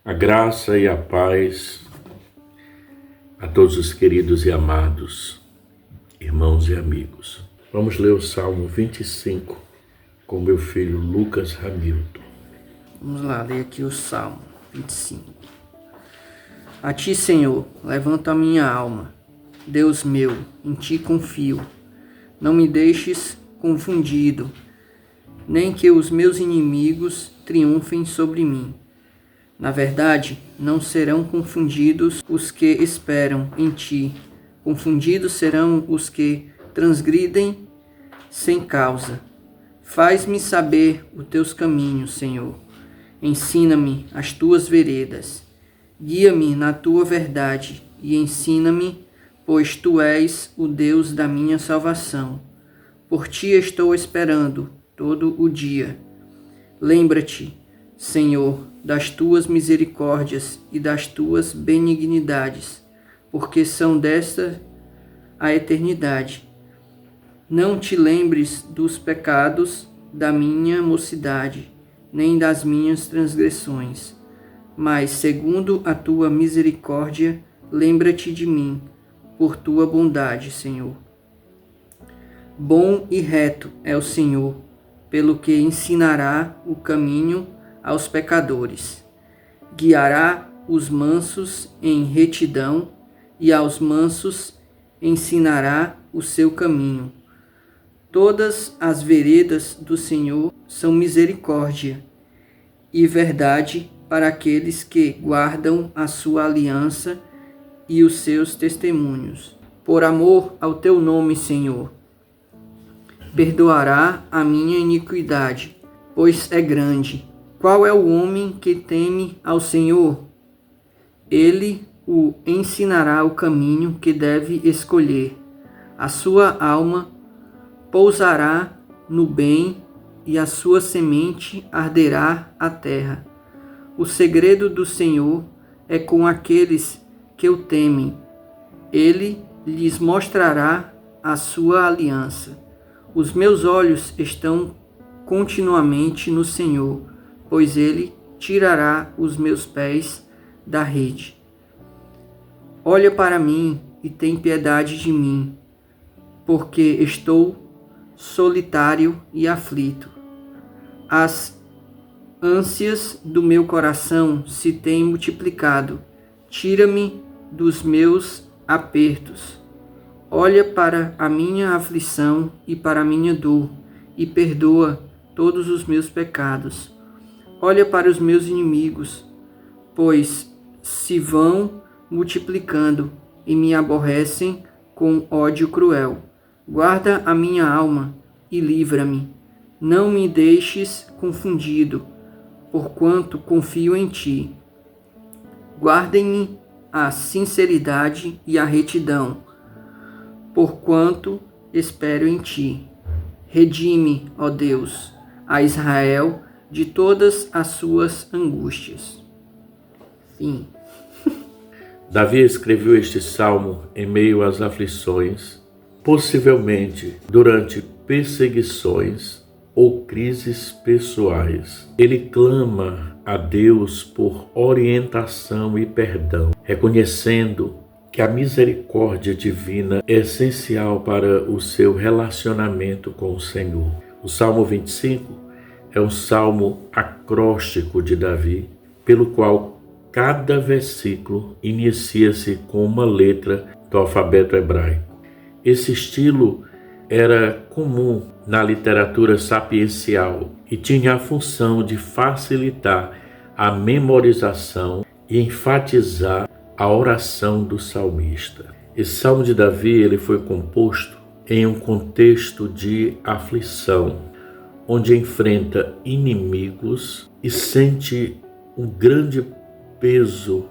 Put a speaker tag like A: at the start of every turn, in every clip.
A: A graça e a paz a todos os queridos e amados irmãos e amigos. Vamos ler o Salmo 25 com meu filho Lucas Hamilton.
B: Vamos lá, ler aqui o Salmo 25. A ti, Senhor, levanto a minha alma. Deus meu, em ti confio. Não me deixes confundido, nem que os meus inimigos triunfem sobre mim. Na verdade, não serão confundidos os que esperam em ti. Confundidos serão os que transgridem sem causa. Faz-me saber os teus caminhos, Senhor. Ensina-me as tuas veredas. Guia-me na tua verdade e ensina-me, pois tu és o Deus da minha salvação. Por ti estou esperando todo o dia. Lembra-te, Senhor, das tuas misericórdias e das tuas benignidades, porque são desta a eternidade. Não te lembres dos pecados da minha mocidade, nem das minhas transgressões, mas, segundo a tua misericórdia, lembra-te de mim, por tua bondade, Senhor. Bom e reto é o Senhor, pelo que ensinará o caminho aos pecadores. Guiará os mansos em retidão, e aos mansos ensinará o seu caminho. Todas as veredas do Senhor são misericórdia e verdade para aqueles que guardam a sua aliança e os seus testemunhos. Por amor ao teu nome, Senhor, perdoará a minha iniquidade, pois é grande. Qual é o homem que teme ao Senhor? Ele o ensinará o caminho que deve escolher. A sua alma pousará no bem e a sua semente arderá a terra. O segredo do Senhor é com aqueles que o temem. Ele lhes mostrará a sua aliança. Os meus olhos estão continuamente no Senhor, pois ele tirará os meus pés da rede. Olha para mim e tem piedade de mim, porque estou solitário e aflito. As ânsias do meu coração se têm multiplicado. Tira-me dos meus apertos. Olha para a minha aflição e para a minha dor, e perdoa todos os meus pecados. Olha para os meus inimigos, pois se vão multiplicando e me aborrecem com ódio cruel. Guarda a minha alma e livra-me. Não me deixes confundido, porquanto confio em ti. Guardem-me a sinceridade e a retidão, porquanto espero em ti. Redime, ó Deus, a Israel de todas as suas angústias. Fim.
A: Davi escreveu este salmo em meio às aflições, possivelmente durante perseguições ou crises pessoais. Ele clama a Deus por orientação e perdão, reconhecendo que a misericórdia divina é essencial para o seu relacionamento com o Senhor. O Salmo 25 é um salmo acróstico de Davi, pelo qual cada versículo inicia-se com uma letra do alfabeto hebraico. Esse estilo era comum na literatura sapiencial e tinha a função de facilitar a memorização e enfatizar a oração do salmista. Esse salmo de Davi ele foi composto em um contexto de aflição, onde enfrenta inimigos e sente um grande peso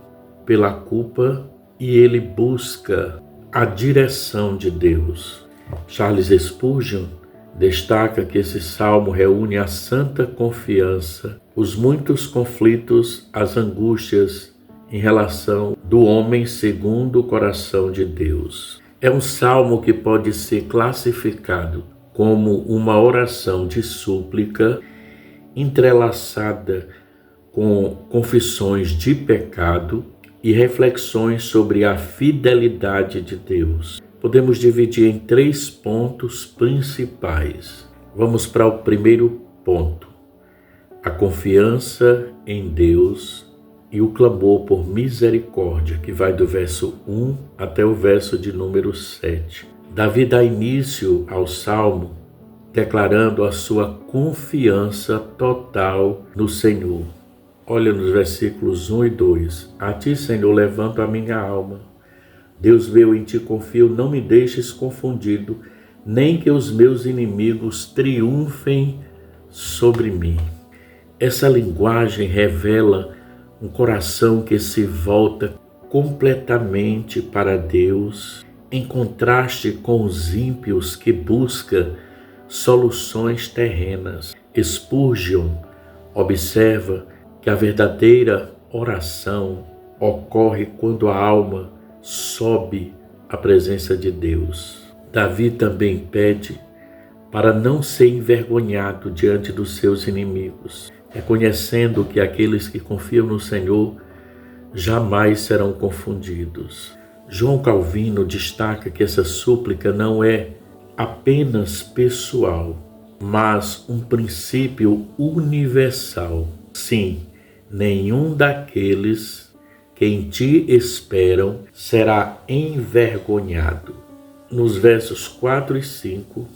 A: pela culpa e ele busca a direção de Deus. Charles Spurgeon destaca que esse salmo reúne a santa confiança, os muitos conflitos, as angústias em relação do homem segundo o coração de Deus. É um salmo que pode ser classificado como uma oração de súplica entrelaçada com confissões de pecado e reflexões sobre a fidelidade de Deus. Podemos dividir em 3 pontos principais. Vamos para o primeiro ponto: a confiança em Deus e o clamor por misericórdia, que vai do verso 1 até o verso de número 7. Davi dá início ao salmo declarando a sua confiança total no Senhor. Olha nos versículos 1 e 2. A ti, Senhor, levanto a minha alma. Deus meu, em ti confio, não me deixes confundido, nem que os meus inimigos triunfem sobre mim. Essa linguagem revela um coração que se volta completamente para Deus, em contraste com os ímpios que buscam soluções terrenas. Spurgeon observa que a verdadeira oração ocorre quando a alma sobe à presença de Deus. Davi também pede para não ser envergonhado diante dos seus inimigos, reconhecendo que aqueles que confiam no Senhor jamais serão confundidos. João Calvino destaca que essa súplica não é apenas pessoal, mas um princípio universal. Sim, nenhum daqueles que em ti esperam será envergonhado. Nos versos 4 e 5,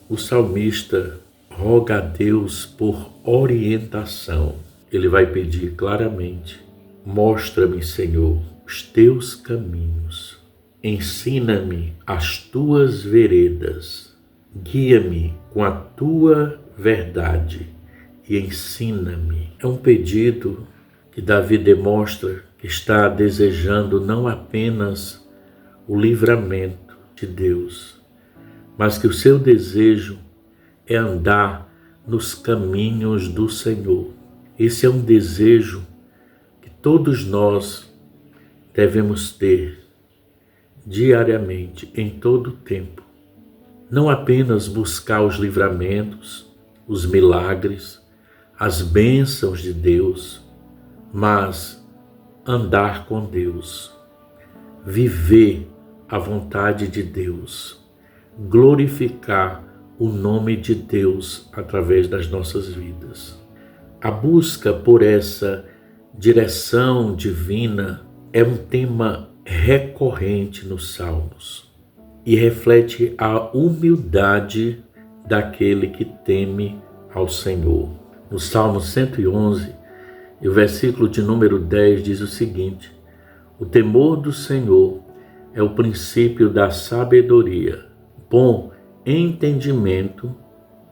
A: o salmista roga a Deus por orientação. Ele vai pedir claramente: mostra-me, Senhor, os teus caminhos. Ensina-me as tuas veredas. Guia-me com a tua verdade e ensina-me. É um pedido que Davi demonstra que está desejando não apenas o livramento de Deus, mas que o seu desejo é andar nos caminhos do Senhor. Esse é um desejo que todos nós devemos ter diariamente, em todo o tempo. Não apenas buscar os livramentos, os milagres, as bênçãos de Deus, mas andar com Deus, viver a vontade de Deus, glorificar o nome de Deus através das nossas vidas. A busca por essa direção divina é um tema recorrente nos Salmos e reflete a humildade daquele que teme ao Senhor. No Salmo 111, e o versículo de número 10 diz o seguinte: o temor do Senhor é o princípio da sabedoria. Bom entendimento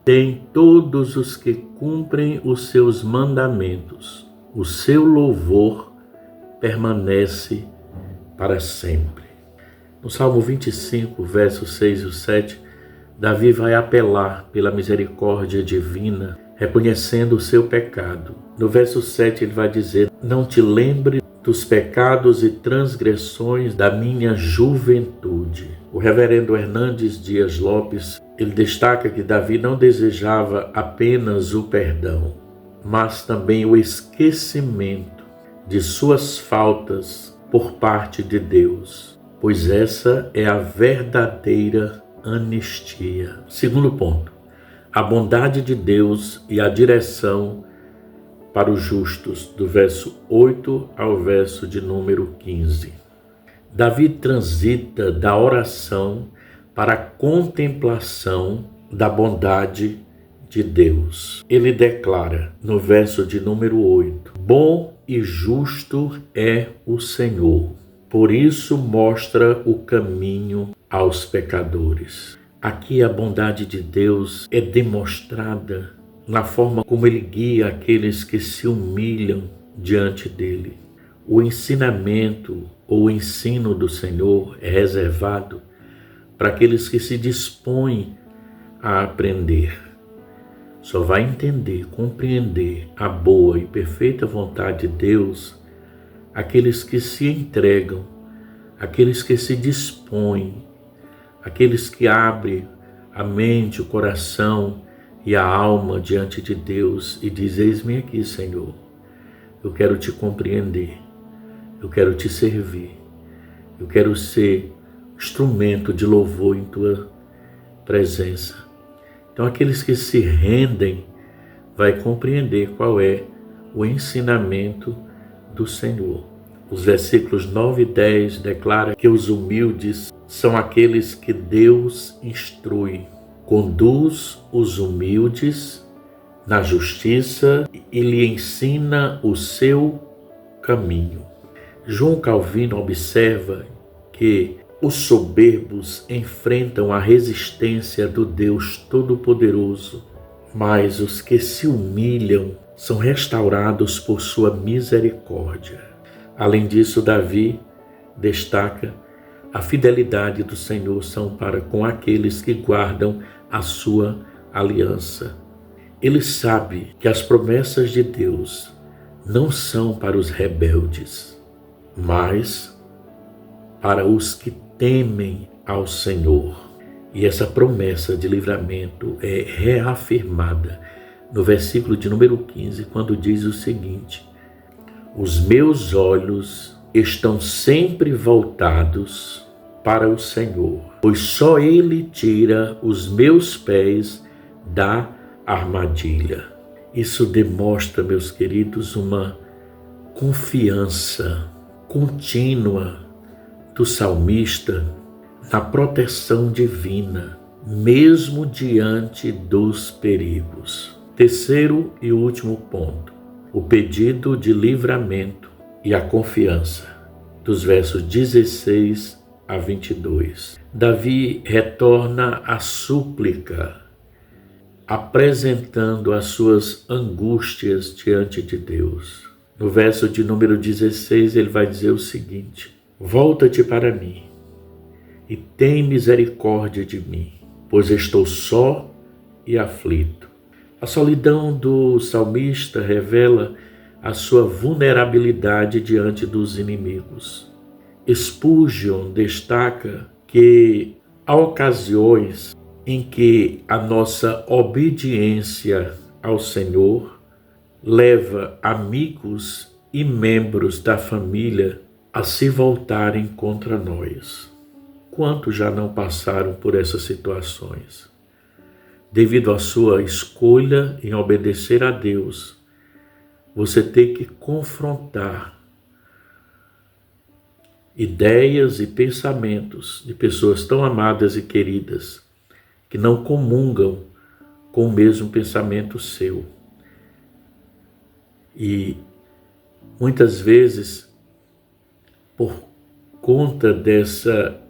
A: tem todos os que cumprem os seus mandamentos. O seu louvor permanece para sempre. No Salmo 25, versos 6 e 7, Davi vai apelar pela misericórdia divina, reconhecendo o seu pecado. No verso 7 ele vai dizer: não te lembre dos pecados e transgressões da minha juventude. O reverendo Hernandes Dias Lopes, ele destaca que Davi não desejava apenas o perdão, mas também o esquecimento de suas faltas por parte de Deus, pois essa é a verdadeira anistia. Segundo ponto, a bondade de Deus e a direção para os justos, do verso 8 ao verso de número 15. Davi transita da oração para a contemplação da bondade de Deus. Ele declara no verso de número 8: bom e justo é o Senhor, por isso mostra o caminho aos pecadores. Aqui a bondade de Deus é demonstrada na forma como ele guia aqueles que se humilham diante dele. O ensinamento ou o ensino do Senhor é reservado para aqueles que se dispõem a aprender. Só vai entender, compreender a boa e perfeita vontade de Deus aqueles que se entregam, aqueles que se dispõem, aqueles que abrem a mente, o coração e a alma diante de Deus e diz: eis-me aqui, Senhor, eu quero te compreender, eu quero te servir, eu quero ser instrumento de louvor em tua presença. Então aqueles que se rendem vai compreender qual é o ensinamento do Senhor. Os versículos 9 e 10 declaram que os humildes são aqueles que Deus instrui, conduz os humildes na justiça e lhe ensina o seu caminho. João Calvino observa que os soberbos enfrentam a resistência do Deus Todo-Poderoso, mas os que se humilham são restaurados por sua misericórdia. Além disso, Davi destaca a fidelidade do Senhor são para com aqueles que guardam a sua aliança. Ele sabe que as promessas de Deus não são para os rebeldes, mas para os que temem ao Senhor. E essa promessa de livramento é reafirmada no versículo de número 15, quando diz o seguinte: os meus olhos estão sempre voltados para o Senhor, pois só Ele tira os meus pés da armadilha. Isso demonstra, meus queridos, uma confiança contínua do salmista na proteção divina, mesmo diante dos perigos. Terceiro e último ponto, o pedido de livramento e a confiança, dos versos 16 a 22. Davi retorna à súplica, apresentando as suas angústias diante de Deus. No verso de número 16, ele vai dizer o seguinte: volta-te para mim e tem misericórdia de mim, pois estou só e aflito. A solidão do salmista revela a sua vulnerabilidade diante dos inimigos. Spurgeon destaca que há ocasiões em que a nossa obediência ao Senhor leva amigos e membros da família a se voltarem contra nós. Quantos já não passaram por essas situações? Devido à sua escolha em obedecer a Deus, você tem que confrontar ideias e pensamentos de pessoas tão amadas e queridas que não comungam com o mesmo pensamento seu. E muitas vezes, por conta dessa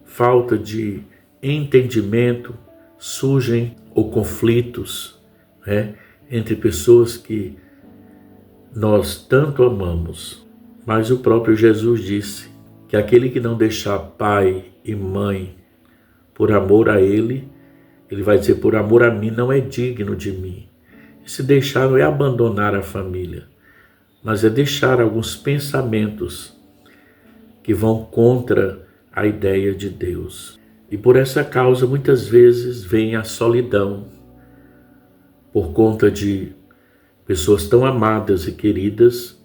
A: falta de entendimento, surgem conflitos, entre pessoas que nós tanto amamos. Mas o próprio Jesus disse que aquele que não deixar pai e mãe por amor a ele, ele vai dizer, por amor a mim, não é digno de mim. E se deixar não é abandonar a família, mas é deixar alguns pensamentos que vão contra a ideia de Deus. E por essa causa, muitas vezes, vem a solidão, por conta de pessoas tão amadas e queridas,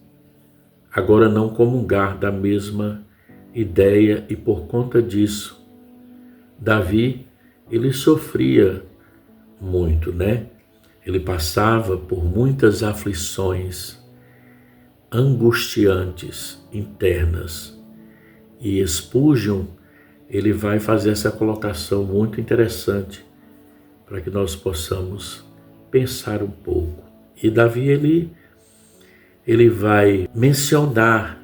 A: agora não comungar da mesma ideia, e por conta disso, Davi, ele sofria muito, Ele passava por muitas aflições angustiantes, internas. E Spurgeon, ele vai fazer essa colocação muito interessante para que nós possamos pensar um pouco. E Davi, ele vai mencionar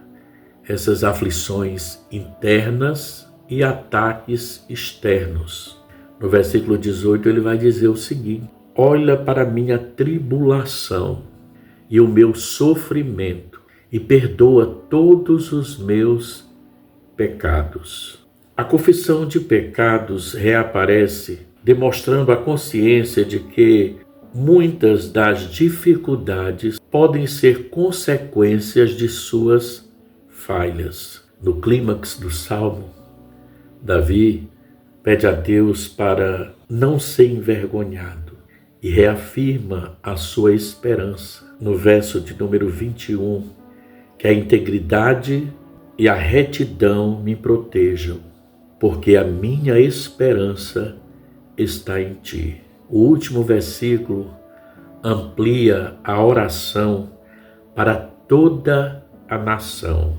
A: essas aflições internas e ataques externos. No versículo 18, ele vai dizer o seguinte: olha para minha tribulação e o meu sofrimento e perdoa todos os meus pecados. A confissão de pecados reaparece, demonstrando a consciência de que muitas das dificuldades podem ser consequências de suas falhas. No clímax do Salmo, Davi pede a Deus para não ser envergonhado e reafirma a sua esperança no verso de número 21, que a integridade e a retidão me protejam, porque a minha esperança está em ti. O último versículo amplia a oração para toda a nação.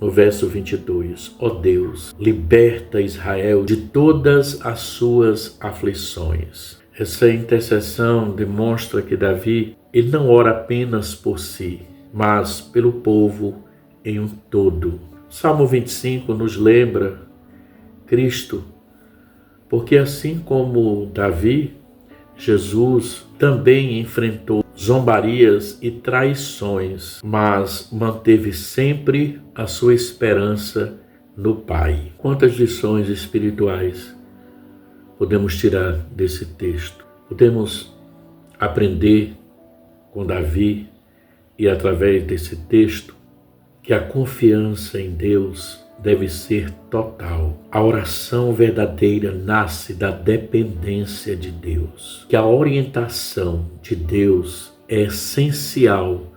A: No verso 22, ó Deus, liberta Israel de todas as suas aflições. Essa intercessão demonstra que Davi, ele não ora apenas por si, mas pelo povo em um todo. Salmo 25 nos lembra Cristo, porque assim como Davi, Jesus também enfrentou zombarias e traições, mas manteve sempre a sua esperança no Pai. Quantas lições espirituais podemos tirar desse texto? Podemos aprender com Davi e através desse texto que a confiança em Deus deve ser total. A oração verdadeira nasce da dependência de Deus. Que a orientação de Deus é essencial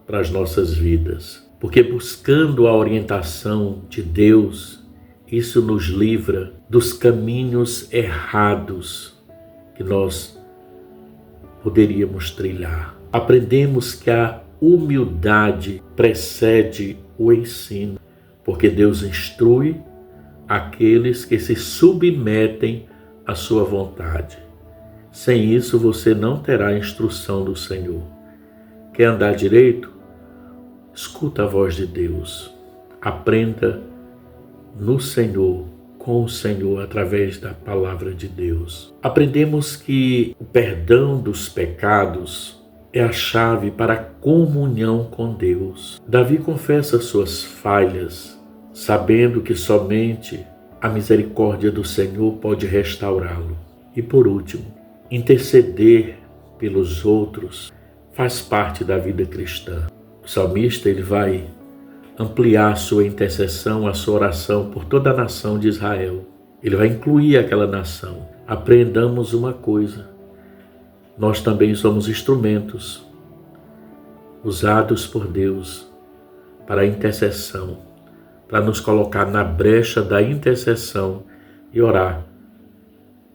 A: para as nossas vidas. Porque buscando a orientação de Deus, isso nos livra dos caminhos errados que nós poderíamos trilhar. Aprendemos que a humildade precede o ensino, porque Deus instrui aqueles que se submetem à sua vontade. Sem isso, você não terá a instrução do Senhor. Quer andar direito? Escuta a voz de Deus. Aprenda no Senhor, com o Senhor, através da palavra de Deus. Aprendemos que o perdão dos pecados é a chave para a comunhão com Deus. Davi confessa suas falhas, sabendo que somente a misericórdia do Senhor pode restaurá-lo. E por último, interceder pelos outros faz parte da vida cristã. O salmista ele vai ampliar sua intercessão, a sua oração por toda a nação de Israel. Ele vai incluir aquela nação. Aprendamos uma coisa: nós também somos instrumentos usados por Deus para a intercessão, para nos colocar na brecha da intercessão e orar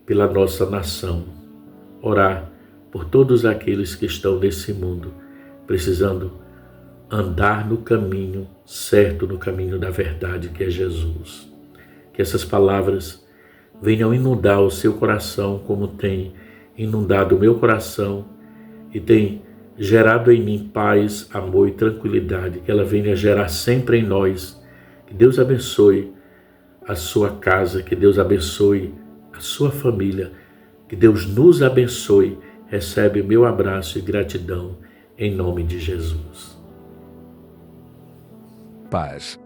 A: pela nossa nação, orar por todos aqueles que estão nesse mundo, precisando andar no caminho certo, no caminho da verdade, que é Jesus. Que essas palavras venham inundar o seu coração como tem inundado o meu coração e tem gerado em mim paz, amor e tranquilidade, que ela venha gerar sempre em nós. Que Deus abençoe a sua casa, que Deus abençoe a sua família, que Deus nos abençoe. Recebe o meu abraço e gratidão em nome de Jesus.
C: Paz.